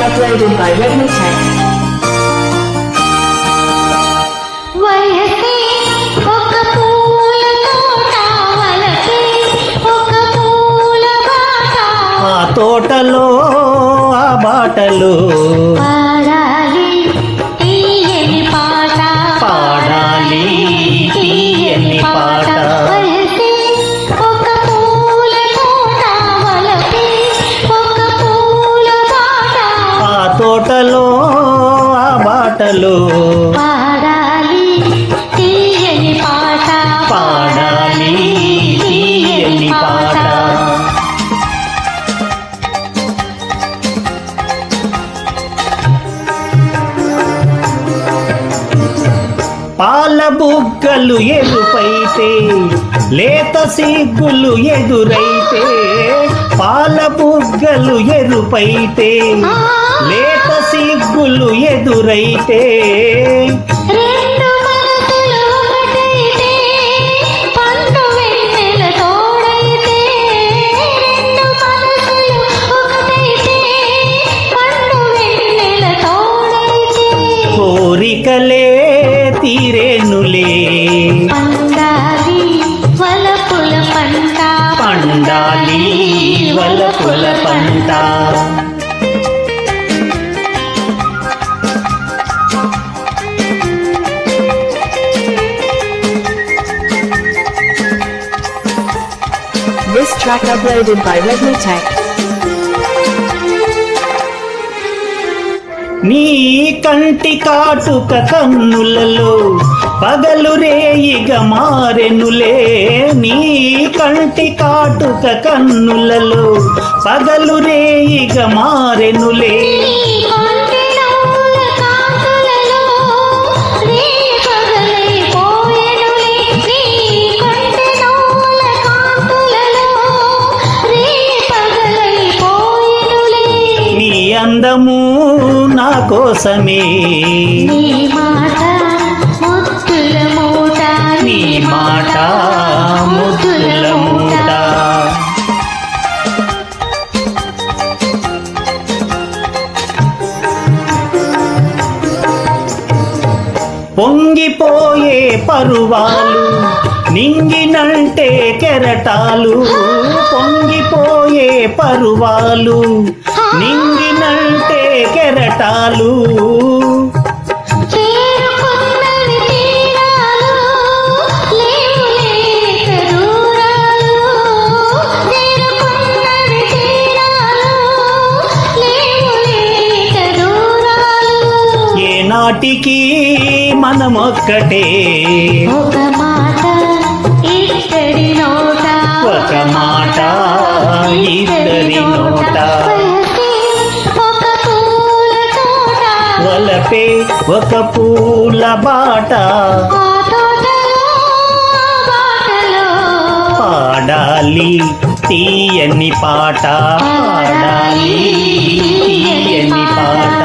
Uploaded by Redmi Tech. ఆ తోటలో ఆ బాటలో పాడాలి తీయని పాట, పాడాలి తీయని పాట. ఒక పూల తోట వలపే ఒక పూల బాట, ఆ తోటలో ఆ బాటలో పాడాలి తీయని పాట, పాడాలి తీయని పాట. పాల బుగ్గలు ఎరుపైతే లేత సిగ్గులు ఎదురైతే, పాల బుగ్గలు ఎరుపైతే లేత సిగ్గులు ఎదురైతే, రెండు మనసులు ఒకటైతే పండు వెన్నెల తోడైతే, రెండు మనసులు ఒకటైతే పండు వెన్నెల తోడైతే, కోరికలే తీరేనులే పండాలి వలపుల పంట, పండాలి వలపుల పంట. This track uploaded by Redmi Tech. నీ కంటి కాటుక కన్నులలో పగలు రేయిగా మారెనులే, నీ కంటి కాటుక కన్నులలో పగలు రేయిగా మారెనులే. నీ కొంటెలోల కాంతులలో రే పగలైపోయెనులే, నీ కొంటెలోల కాంతులలో రే పగలైపోయెనులే. నీ అందము నా కోసమే, నీ మాట ముద్దుల మూట, నీ మాట ముద్దుల మూట. పొంగిపోయే పరువాలు నింగినంటే కెరటాలు, పొంగిపోయే పరువాలు నింగినంటే కెరటాలు, చేరుకున్నవి తీరాలు లేవు లేక దూరాలు, చేరుకున్నవి తీరాలు లేవు లేక దూరాలు. ఏనాటికి మనమొక్కటే ఒక మాట ఇద్దరి నోట, ఒక మాట ఇద్దరి నోట, ఒక పూల తోట వలపే ఒక పూల బాట, ఆ తోటలో బాటలో పాడాలి తీయని పాట, పాడాలి తీయని పాట.